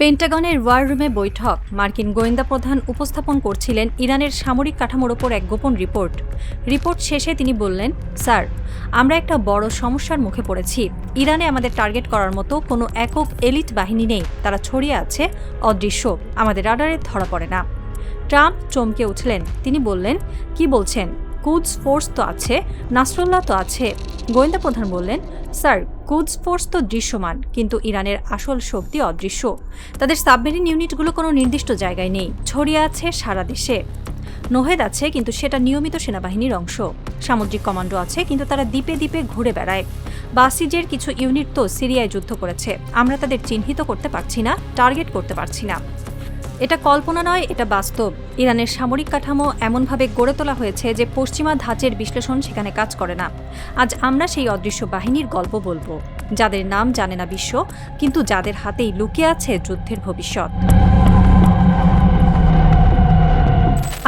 পেন্টাগনের war রুমে বৈঠক। মার্কিন গোয়েন্দা প্রধান উপস্থাপন করছিলেন ইরানের সামরিক কাঠামোর ওপর এক গোপন রিপোর্ট শেষে তিনি বললেন, স্যার, আমরা একটা বড় সমস্যার মুখে পড়েছি। ইরানে আমাদের টার্গেট করার মতো কোনো একক এলিট বাহিনী নেই। তারা ছড়িয়ে আছে, অদৃশ্য, আমাদের রাডারে ধরা পড়ে না। ট্রাম্প চমকে উঠলেন। তিনি বললেন, কি বলছেন? কুদস ফোর্স তো আছে, নাসরুল্লাহ তো আছে। গোয়েন্দা প্রধান বললেন, স্যার, কুদস ফোর্স তো দৃশ্যমান, কিন্তু ইরানের আসল শক্তি অদৃশ্য। তাদের সাবমেরিন ইউনিটগুলো কোনো নির্দিষ্ট জায়গায় নেই, ছড়িয়ে আছে সারা দেশে। নোহেদ আছে, কিন্তু সেটা নিয়মিত সেনাবাহিনীর অংশ। সামুদ্রিক কমান্ডো আছে, কিন্তু তারা দ্বীপে দ্বীপে ঘুরে বেড়ায়। বাসিজের কিছু ইউনিট তো সিরিয়ায় যুদ্ধ করেছে। আমরা তাদের চিহ্নিত করতে পারছি না, টার্গেট করতে পারছি না। এটা কল্পনা নয়, এটা বাস্তব। ইরানের সামরিক কাঠামো এমনভাবে গড়ে তোলা হয়েছে যে পশ্চিমা ধাঁচের বিশ্লেষণ সেখানে কাজ করে না। আজ আমরা সেই অদৃশ্য বাহিনীর গল্প বলবো, যাদের নাম জানে না বিশ্ব, কিন্তু যাদের হাতেই লুকিয়ে আছে যুদ্ধের ভবিষ্যৎ।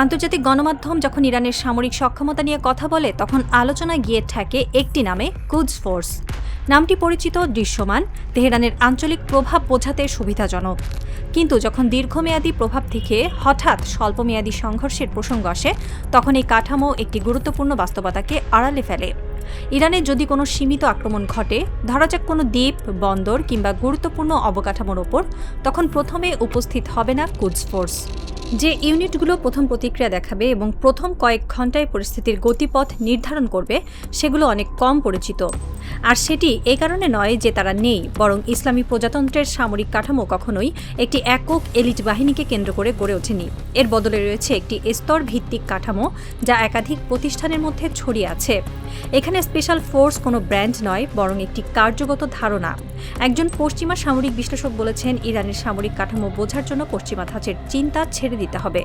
আন্তর্জাতিক গণমাধ্যম যখন ইরানের সামরিক সক্ষমতা নিয়ে কথা বলে, তখন আলোচনায় গিয়ে ঠেকে একটি নামে, কুদস ফোর্স। নামটি পরিচিত, দৃশ্যমান, তেহরানের আঞ্চলিক প্রভাব বোঝাতে সুবিধাজনক। কিন্তু যখন দীর্ঘমেয়াদী প্রভাব থেকে হঠাৎ স্বল্পমেয়াদী সংঘর্ষের প্রসঙ্গ আসে, তখন এই কাঠামো একটি গুরুত্বপূর্ণ বাস্তবতাকে আড়ালে ফেলে। ইরানে যদি কোনো সীমিত আক্রমণ ঘটে, ধরা যাক কোনো দ্বীপ, বন্দর কিংবা গুরুত্বপূর্ণ অবকাঠামোর ওপর, তখন প্রথমে উপস্থিত হবে না কুদস ফোর্স। যে ইউনিটগুলো প্রথম প্রতিক্রিয়া দেখাবে এবং প্রথম কয়েক ঘন্টায় পরিস্থিতির গতিপথ নির্ধারণ করবে, সেগুলো অনেক কম পরিচিত। আর সেটি এই কারণে নয় যে তারা নেই, বরং ইসলামী প্রজাতন্ত্রের সামরিক কাঠামো কখনোই একটি একক এলিট বাহিনীকে কেন্দ্র করে গড়ে ওঠেনি। এর বদলে রয়েছে একটি স্তর ভিত্তিক কাঠামো, যা একাধিক প্রতিষ্ঠানের মধ্যে ছড়িয়ে আছে। এখানে স্পেশাল ফোর্স কোনো ব্র্যান্ড নয়, বরং একটি কার্যগত ধারণা। একজন পশ্চিমা সামরিক বিশ্লেষক বলেছেন, ইরানের সামরিক কাঠামো বোঝার জন্য পশ্চিমা ধাঁচের চিন্তা ছেড়ে দিতে হবে।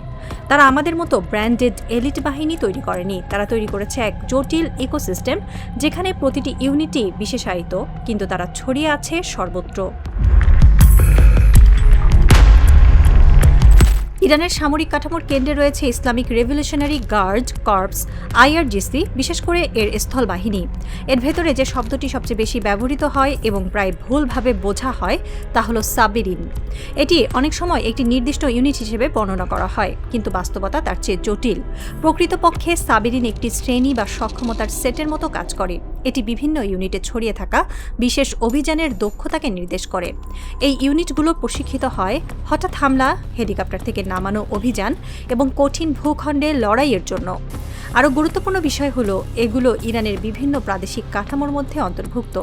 তারা আমাদের মতো ব্র্যান্ডেড এলিট বাহিনী তৈরি করেনি, তারা তৈরি করেছে এক জটিল ইকোসিস্টেম, যেখানে প্রতিটি ইউনিটই বিশেষায়িত, কিন্তু তারা ছড়িয়ে আছে সর্বত্র। ইরানের সামরিক কাঠামোর কেন্দ্রে রয়েছে Islamic Revolutionary Guard Corps, IRGC, বিশেষ করে এর স্থল বাহিনী। এর ভেতরে যে শব্দটি সবচেয়ে বেশি ব্যবহৃত হয় এবং প্রায় ভুলভাবে বোঝা হয়, তা হলো সাবেরিন। এটি অনেক সময় একটি নির্দিষ্ট ইউনিট হিসেবে বর্ণনা করা হয়, কিন্তু বাস্তবতা তার চেয়ে জটিল। প্রকৃতপক্ষে সাবেরিন একটি শ্রেণী বা সক্ষমতার সেটের মতো কাজ করে। এটি বিভিন্ন ইউনিটে ছড়িয়ে থাকা বিশেষ অভিযানের দক্ষতাকে নির্দেশ করে। এই ইউনিটগুলো প্রশিক্ষিত হয় হঠাৎ হামলা, হেলিকপ্টার থেকে নামানো অভিযান এবং কঠিন ভূখণ্ডে লড়াইয়ের জন্য। আরও গুরুত্বপূর্ণ বিষয় হলো, এগুলো ইরানের বিভিন্ন প্রাদেশিক কাঠামোর মধ্যে অন্তর্ভুক্ত।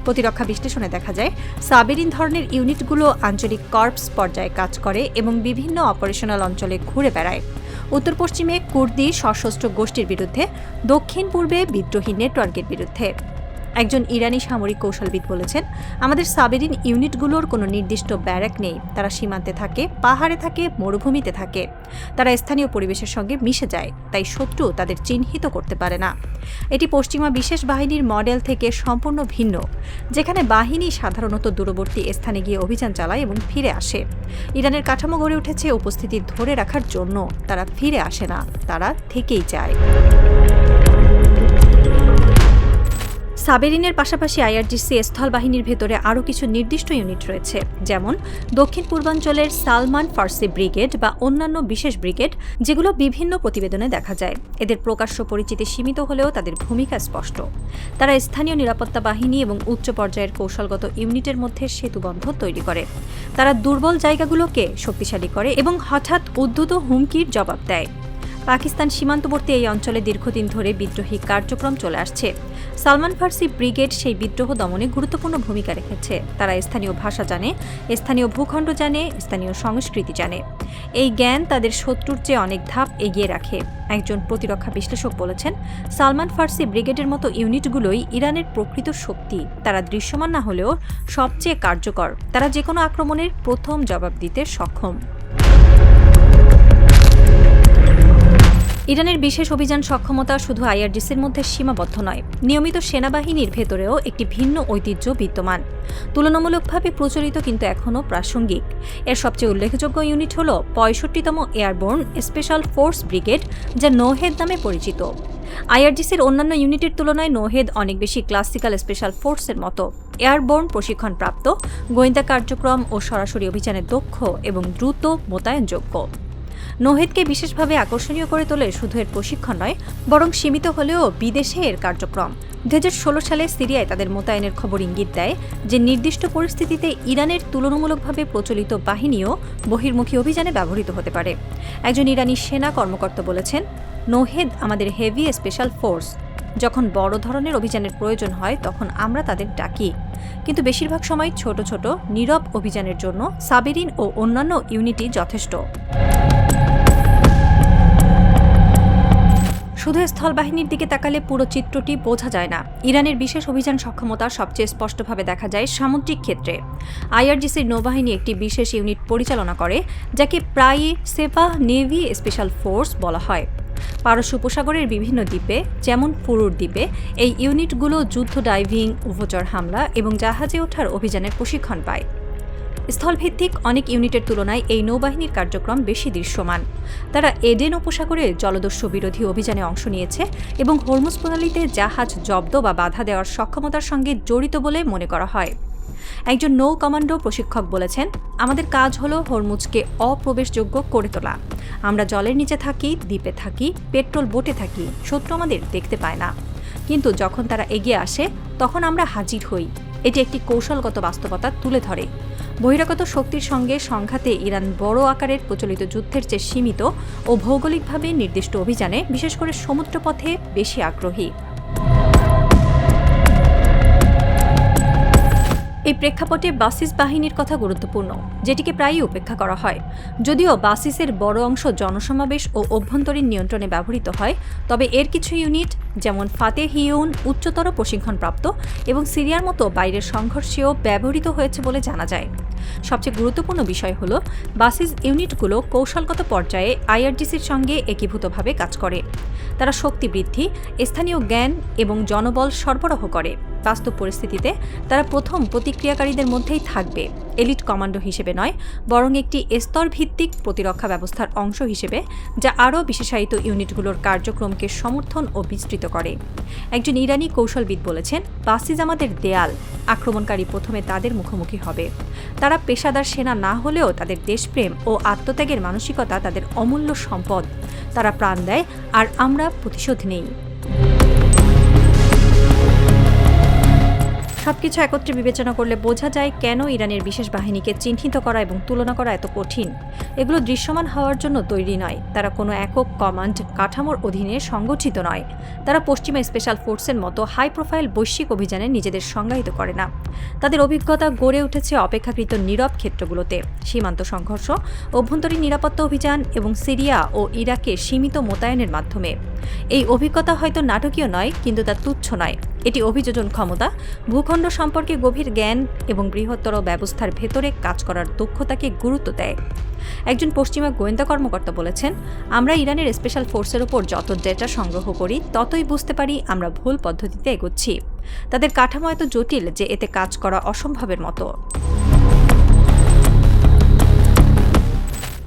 প্রতিরক্ষা বিশ্লেষণে দেখা যায়, সাবেরিন ধরনের ইউনিটগুলো আঞ্চলিক কর্পস পর্যায়ে কাজ করে এবং বিভিন্ন অপারেশনাল অঞ্চলে ঘুরে বেড়ায়। উত্তর পশ্চিমে কুর্দি সশস্ত্র গোষ্ঠীর বিরুদ্ধে, দক্ষিণ পূর্বে বিদ্রোহী নেটওয়ার্কের বিরুদ্ধে। একজন ইরানি সামরিক কৌশলবিদ বলেছেন, আমাদের সাবেরিন ইউনিটগুলোর কোনো নির্দিষ্ট ব্যারাক নেই। তারা সীমান্তে থাকে, পাহাড়ে থাকে, মরুভূমিতে থাকে। তারা স্থানীয় পরিবেশের সঙ্গে মিশে যায়, তাই শত্রু তাদের চিহ্নিত করতে পারে না। এটি পশ্চিমা বিশেষ বাহিনীর মডেল থেকে সম্পূর্ণ ভিন্ন, যেখানে বাহিনী সাধারণত দূরবর্তী স্থানে গিয়ে অভিযান চালায় এবং ফিরে আসে। ইরানের কাঠামো গড়ে উঠেছে উপস্থিতি ধরে রাখার জন্য। তারা ফিরে আসে না, তারা থেকেই যায়। সাবেরিনের পাশাপাশি IRGC স্থল বাহিনীর ভেতরে আরও কিছু নির্দিষ্ট ইউনিট রয়েছে, যেমন দক্ষিণ পূর্বাঞ্চলের সালমান ফার্সি ব্রিগেড বা অন্যান্য বিশেষ ব্রিগেড, যেগুলো বিভিন্ন প্রতিবেদনে দেখা যায়। এদের প্রকাশ্য পরিচিতি সীমিত হলেও তাদের ভূমিকা স্পষ্ট। তারা স্থানীয় নিরাপত্তা বাহিনী এবং উচ্চ পর্যায়ের কৌশলগত ইউনিটের মধ্যে সেতুবন্ধন তৈরি করে। তারা দুর্বল জায়গাগুলোকে শক্তিশালী করে এবং হঠাৎ উদ্ধত হুমকির জবাব দেয়। পাকিস্তান সীমান্তবর্তী এই অঞ্চলে দীর্ঘদিন ধরে বিদ্রোহী কার্যক্রম চলে আসছে। সালমান ফার্সি ব্রিগেড সেই বিদ্রোহ দমনে গুরুত্বপূর্ণ ভূমিকা রেখেছে। তারা স্থানীয় ভাষা জানে, স্থানীয় ভূখণ্ড জানে, স্থানীয় সংস্কৃতি জানে। এই জ্ঞান তাদের শত্রুর চেয়ে অনেক ধাপ এগিয়ে রাখে। একজন প্রতিরক্ষা বিশ্লেষক বলেছেন, সালমান ফার্সি ব্রিগেডের মতো ইউনিটগুলোই ইরানের প্রকৃত শক্তি। তারা দৃশ্যমান না হলেও সবচেয়ে কার্যকর। তারা যে কোনো আক্রমণের প্রথম জবাব দিতে সক্ষম। ইরানের বিশেষ অভিযান সক্ষমতা শুধু আইআরজিসির মধ্যে সীমাবদ্ধ নয়, নিয়মিত সেনাবাহিনীর ভেতরেও একটি ভিন্ন ঐতিহ্য বিদ্যমান, তুলনামূলকভাবে প্রচলিত কিন্তু এখনও প্রাসঙ্গিক। এর সবচেয়ে উল্লেখযোগ্য ইউনিট হল 65তম এয়ারবোর্ন স্পেশাল ফোর্স ব্রিগেড, যা নোহেদ নামে পরিচিত। আইআরজিসির অন্যান্য ইউনিটের তুলনায় নোহেদ অনেক বেশি ক্লাসিক্যাল স্পেশাল ফোর্সের মতো এয়ারবোর্ন প্রশিক্ষণপ্রাপ্ত, গোয়েন্দা কার্যক্রম ও সরাসরি অভিযানে দক্ষ এবং দ্রুত মোতায়েনযোগ্য। নোহেদকে বিশেষভাবে আকর্ষণীয় করে তোলে শুধু এর প্রশিক্ষণ নয়, বরং সীমিত হলেও বিদেশে এর কার্যক্রম। 2016 সালে সিরিয়ায় তাদের মোতায়েনের খবর ইঙ্গিত দেয় যে নির্দিষ্ট পরিস্থিতিতে ইরানের তুলনামূলকভাবে প্রচলিত বাহিনীও বহির্মুখী অভিযানে ব্যবহৃত হতে পারে। একজন ইরানি সেনা কর্মকর্তা বলেছেন, নোহেদ আমাদের হেভি স্পেশাল ফোর্স। যখন বড় ধরনের অভিযানের প্রয়োজন হয় তখন আমরা তাদের ডাকি, কিন্তু বেশিরভাগ সময় ছোট ছোট নীরব অভিযানের জন্য সাবেরিন ও অন্যান্য ইউনিটই যথেষ্ট। শুধু স্থলবাহিনীর দিকে তাকালে পুরো চিত্রটি বোঝা যায় না। ইরানের বিশেষ অভিযান সক্ষমতা সবচেয়ে স্পষ্টভাবে দেখা যায় সামুদ্রিক ক্ষেত্রে। আইআরজিসির নৌবাহিনী একটি বিশেষ ইউনিট পরিচালনা করে, যাকে প্রায়ই সেপাহ নেভি স্পেশাল ফোর্স বলা হয়। পারস্য উপসাগরের বিভিন্ন দ্বীপে, যেমন ফুরুর দ্বীপে, এই ইউনিটগুলো যুদ্ধ ডাইভিং, উভচর হামলা এবং জাহাজে ওঠার অভিযানের প্রশিক্ষণ পায়। স্থলভিত্তিক অনেক ইউনিটের তুলনায় এই নৌবাহিনীর কার্যক্রম বেশি দৃশ্যমান। তারা এডেন উপসাগরে জলদস্যু বিরোধী অভিযানে অংশ নিয়েছে এবং হরমুজ প্রণালীতে জাহাজ জব্দ বা বাধা দেওয়ার সক্ষমতার সঙ্গে জড়িত বলে মনে করা হয়। একজন নৌ কমান্ডো প্রশিক্ষক বলেছেন, আমাদের কাজ হল হরমুজকে অপ্রবেশযোগ্য করে তোলা। আমরা জলের নিচে থাকি, দ্বীপে থাকি, পেট্রোল বোটে থাকি, শত্রু আমাদের দেখতে পায় না। কিন্তু যখন তারা এগিয়ে আসে তখন আমরা হাজির হই। এটি একটি কৌশলগত বাস্তবতা তুলে ধরে। বহিরাগত শক্তির সঙ্গে সংঘাতে ইরান বড় আকারের প্রচলিত যুদ্ধের চেয়ে সীমিত ও ভৌগোলিকভাবে নির্দিষ্ট অভিযানে, বিশেষ করে সমুদ্রপথে, বেশি আগ্রহী। এই প্রেক্ষাপটে বাসিস বাহিনীর কথা গুরুত্বপূর্ণ, যেটিকে প্রায়ই উপেক্ষা করা হয়। যদিও বাসিসের বড় অংশ জনসমাবেশ ও অভ্যন্তরীণ নিয়ন্ত্রণে ব্যবহৃত হয়, তবে এর কিছু ইউনিট, যেমন ফাতেহিউন, উচ্চতর প্রশিক্ষণপ্রাপ্ত এবং সিরিয়ার মতো বাইরের সংঘর্ষেও ব্যবহৃত হয়েছে বলে জানা যায়। সবচেয়ে গুরুত্বপূর্ণ বিষয় হল, বাসিস ইউনিটগুলো কৌশলগত পর্যায়ে আইআরজিসির সঙ্গে একীভূতভাবে কাজ করে। তারা শক্তি বৃদ্ধি, স্থানীয় জ্ঞান এবং জনবল সরবরাহ করে। বাস্তব পরিস্থিতিতে তারা প্রথম প্রতিক্রিয়াকারীদের মধ্যেই থাকবে, এলিট কমান্ডো হিসেবে নয়, বরং একটি স্তরভিত্তিক প্রতিরক্ষা ব্যবস্থার অংশ হিসেবে, যা আরও বিশেষায়িত ইউনিটগুলোর কার্যক্রমকে সমর্থন ও বিস্তৃত করে। একজন ইরানি কৌশলবিদ বলেছেন, বাসিস আমাদের দেয়াল, আক্রমণকারী প্রথমে তাদের মুখোমুখি হবে। তারা পেশাদার সেনা না হলেও তাদের দেশপ্রেম ও আত্মত্যাগের মানসিকতা তাদের অমূল্য সম্পদ। তারা প্রাণ দেয় আর আমরা প্রতিশোধ নেই। সবকিছু একত্রে বিবেচনা করলে বোঝা যায় কেন ইরানের বিশেষ বাহিনীকে চিহ্নিত করা এবং তুলনা করা এত কঠিন। এগুলো দৃশ্যমান হওয়ার জন্য তৈরি নয়। তারা কোনো একক কমান্ড কাঠামোর অধীনে সংগঠিত নয়। তারা পশ্চিমা স্পেশাল ফোর্সের মতো হাই প্রোফাইল বৈশ্বিক অভিযানে নিজেদের সংজ্ঞায়িত করে না। তাদের অভিজ্ঞতা গড়ে উঠেছে অপেক্ষাকৃত নীরব ক্ষেত্রগুলোতে, সীমান্ত সংঘর্ষ, অভ্যন্তরীণ নিরাপত্তা অভিযান এবং সিরিয়া ও ইরাকে সীমিত মোতায়েনের মাধ্যমে। এই অভিজ্ঞতা হয়তো নাটকীয় নয়, কিন্তু তা তুচ্ছ নয়। এটি অভিযোজন ক্ষমতা, ভূখণ্ড সম্পর্কে গভীর জ্ঞান এবং বৃহত্তর ব্যবস্থার ভেতরে কাজ করার দক্ষতাকে গুরুত্ব দেয়। একজন পশ্চিমা গোয়েন্দা কর্মকর্তা বলেছেন, আমরা ইরানের স্পেশাল ফোর্সের ওপর যত ডেটা সংগ্রহ করি ততই বুঝতে পারি আমরা ভুল পদ্ধতিতে এগোচ্ছি। তাদের কাঠামো এত জটিল যে এতে কাজ করা অসম্ভবের মতো।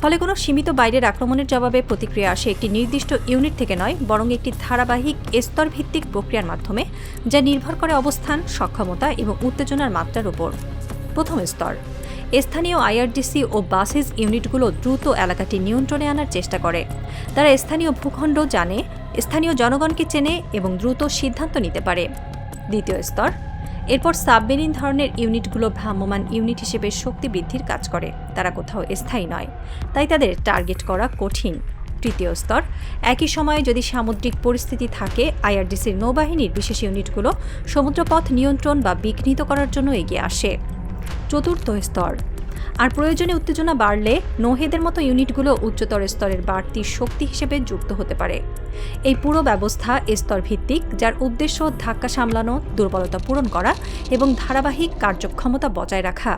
ফলে কোনো সীমিত বাইরের আক্রমণের জবাবে প্রতিক্রিয়া আসে একটি নির্দিষ্ট ইউনিট থেকে নয়, বরং একটি ধারাবাহিক স্তরভিত্তিক প্রক্রিয়ার মাধ্যমে, যা নির্ভর করে অবস্থান, সক্ষমতা এবং উত্তেজনার মাত্রার উপর। প্রথম স্তর, স্থানীয় আইআরজিসি ও বাসিস ইউনিটগুলো দ্রুত এলাকাটি নিয়ন্ত্রণে আনার চেষ্টা করে। তারা স্থানীয় ভূখণ্ড জানে, স্থানীয় জনগণকে চেনে এবং দ্রুত সিদ্ধান্ত নিতে পারে। দ্বিতীয় স্তর, এরপর সাবমেরিন ধরনের ইউনিটগুলো ভ্রাম্যমাণ ইউনিট হিসেবে শক্তি বৃদ্ধির কাজ করে। তারা কোথাও স্থায়ী নয়, তাই তাদের টার্গেট করা কঠিন। তৃতীয় স্তর, একই সময়ে যদি সামুদ্রিক পরিস্থিতি থাকে, আইআরজিসির নৌবাহিনীর বিশেষ ইউনিটগুলো সমুদ্রপথ নিয়ন্ত্রণ বা বিঘ্নিত করার জন্য এগিয়ে আসে। চতুর্থ স্তর, আর প্রয়োজনে উত্তেজনা বাড়লে নোহেদের মতো ইউনিটগুলো উচ্চতর স্তরের বাড়তি শক্তি হিসেবে যুক্ত হতে পারে। এই পুরো ব্যবস্থা স্তরভিত্তিক, যার উদ্দেশ্য ধাক্কা সামলানো, দুর্বলতা পূরণ করা এবং ধারাবাহিক কার্যক্ষমতা বজায় রাখা।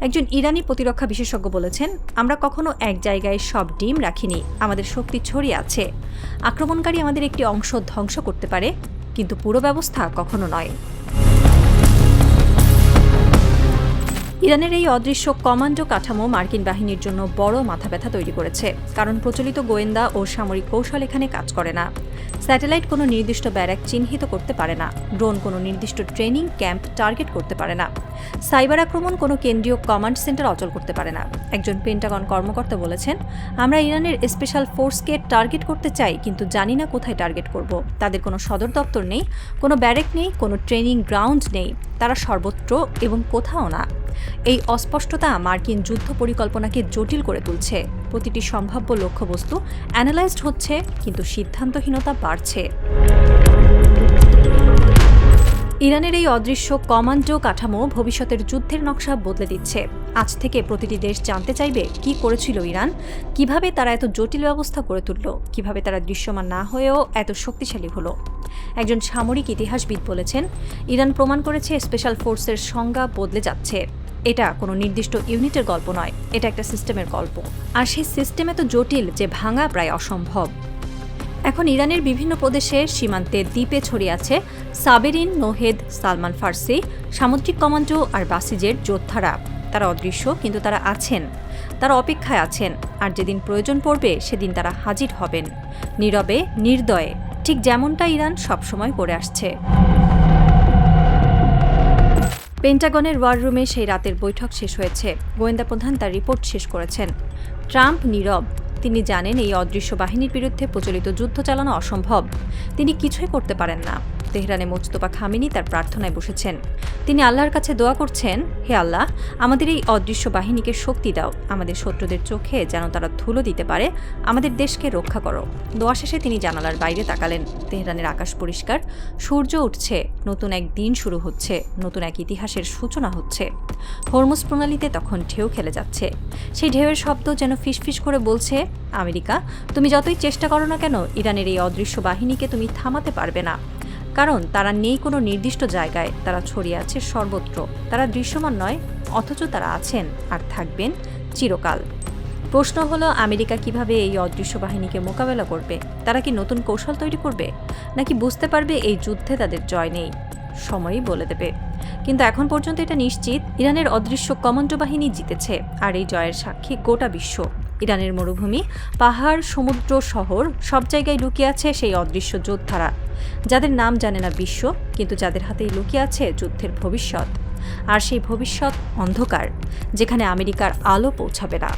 একজন ইরানি প্রতিরক্ষা বিশেষজ্ঞ বলেছেন, আমরা কখনো এক জায়গায় সব ডিম রাখিনি, আমাদের শক্তি ছড়িয়ে আছে। আক্রমণকারী আমাদের একটি অংশ ধ্বংস করতে পারে, কিন্তু পুরো ব্যবস্থা কখনো নয়। ইরানের এই অদৃশ্য কমান্ডো কাঠামো মার্কিন বাহিনীর জন্য বড় মাথাব্যথা তৈরি করেছে, কারণ প্রচলিত গোয়েন্দা ও সামরিক কৌশল এখানে কাজ করে না। স্যাটেলাইট কোনো নির্দিষ্ট ব্যারাক চিহ্নিত করতে পারে না, ড্রোন কোনো নির্দিষ্ট ট্রেনিং ক্যাম্প টার্গেট করতে পারে না, সাইবার আক্রমণ কোনো কেন্দ্রীয় কমান্ড সেন্টার অচল করতে পারে না। একজন পেন্টাগন কর্মকর্তা বলেছেন, আমরা ইরানের স্পেশাল ফোর্সকে টার্গেট করতে চাই, কিন্তু জানি না কোথায় টার্গেট করব। তাদের কোনো সদর দপ্তর নেই, কোনো ব্যারেক নেই, কোনো ট্রেনিং গ্রাউন্ড নেই, তারা সর্বত্র এবং কোথাও না। এই অস্পষ্টতা মার্কিন যুদ্ধ পরিকল্পনাকে জটিল করে তুলছে। প্রতিটি সম্ভাব্য লক্ষ্যবস্তু অ্যানালাইজড হচ্ছে, কিন্তু সিদ্ধান্তহীনতা বাড়ছে। ইরানের এই অদৃশ্য কমান্ডো কাঠামো ভবিষ্যতের যুদ্ধের নকশা বদলে দিচ্ছে। আজ থেকে প্রতিটি দেশ জানতে চাইবে কি করেছিল ইরান, কিভাবে তারা এত জটিল ব্যবস্থা করে তুলল, কিভাবে তারা দৃশ্যমান না হয়েও এত শক্তিশালী হলো। একজন সামরিক ইতিহাসবিদ বলেছেন, ইরান প্রমাণ করেছে স্পেশাল ফোর্সের সংজ্ঞা বদলে যাচ্ছে। এটা কোনো নির্দিষ্ট ইউনিটের গল্প নয়, এটা একটা সিস্টেমের গল্প। আর সেই সিস্টেম এত জটিল যে ভাঙা প্রায় অসম্ভব। এখন ইরানের বিভিন্ন প্রদেশে সীমান্তে দ্বীপে ছড়িয়ে আছে সাবেরিন, নোহেদ, সালমান ফার্সি, সামুদ্রিক কমান্ডো আর বাসিজের যোদ্ধারা। তারা অদৃশ্য, কিন্তু তারা আছেন, তারা অপেক্ষায় আছেন, আর যেদিন প্রয়োজন পড়বে সেদিন তারা হাজির হবেন, নীরবে, নির্দয়ে, ঠিক যেমনটা ইরান সবসময় করে আসছে। পেন্টাগনের ওয়ার রুমে সেই রাতের বৈঠক শেষ হয়েছে। গোয়েন্দা প্রধান তার রিপোর্ট শেষ করেছেন। ট্রাম্প নীরব। তিনি জানেন এই অদৃশ্য বাহিনীর বিরুদ্ধে প্রচলিত যুদ্ধ চালানো অসম্ভব। তিনি কিছুই করতে পারেন না। তেহরানে মোজতবা খামেনি তার প্রার্থনায় বসেছেন। তিনি আল্লাহর কাছে দোয়া করছেন, হে আল্লাহ, আমাদের এই অদৃশ্য বাহিনীকে শক্তি দাও, আমাদের শত্রুদের চোখে যেন তারা ধুলো দিতে পারে, আমাদের দেশকে রক্ষা করো। দোয়া শেষে তিনি জানালার বাইরে তাকালেন। তেহরানের আকাশ পরিষ্কার, সূর্য উঠছে, নতুন এক দিন শুরু হচ্ছে, নতুন এক ইতিহাসের সূচনা হচ্ছে। হরমুজ প্রণালীতে তখন ঢেউ খেলে যাচ্ছে। সেই ঢেউয়ের শব্দ যেন ফিসফিস করে বলছে, আমেরিকা, তুমি যতই চেষ্টা করো না কেন, ইরানের এই অদৃশ্য বাহিনীকে তুমি থামাতে পারবে না। কারণ তারা নেই কোনো নির্দিষ্ট জায়গায়, তারা ছড়িয়ে আছে সর্বত্র। তারা দৃশ্যমান নয়, অথচ তারা আছেন আর থাকবেন চিরকাল। প্রশ্ন হলো, আমেরিকা কিভাবে এই অদৃশ্য বাহিনীকে মোকাবেলা করবে? তারা কি নতুন কৌশল তৈরি করবে, নাকি বুঝতে পারবে এই যুদ্ধে তাদের জয় নেই? সময়ই বলে দেবে। কিন্তু এখন পর্যন্ত এটা নিশ্চিত, ইরানের অদৃশ্য কমান্ডো বাহিনী জিতেছে, আর এই জয়ের সাক্ষী গোটা বিশ্ব। ইরানের মরুভূমি, পাহাড়, সমুদ্র, শহর, সব জায়গায় লুকিয়ে আছে সেই অদৃশ্য যোদ্ধারা, যাদের নাম জানে না বিশ্ব, কিন্তু যাদের হাতেই লুকিয়ে আছে যুদ্ধের ভবিষ্যৎ। আর সেই ভবিষ্যৎ অন্ধকার, যেখানে আমেরিকার আলো পৌঁছাবে না।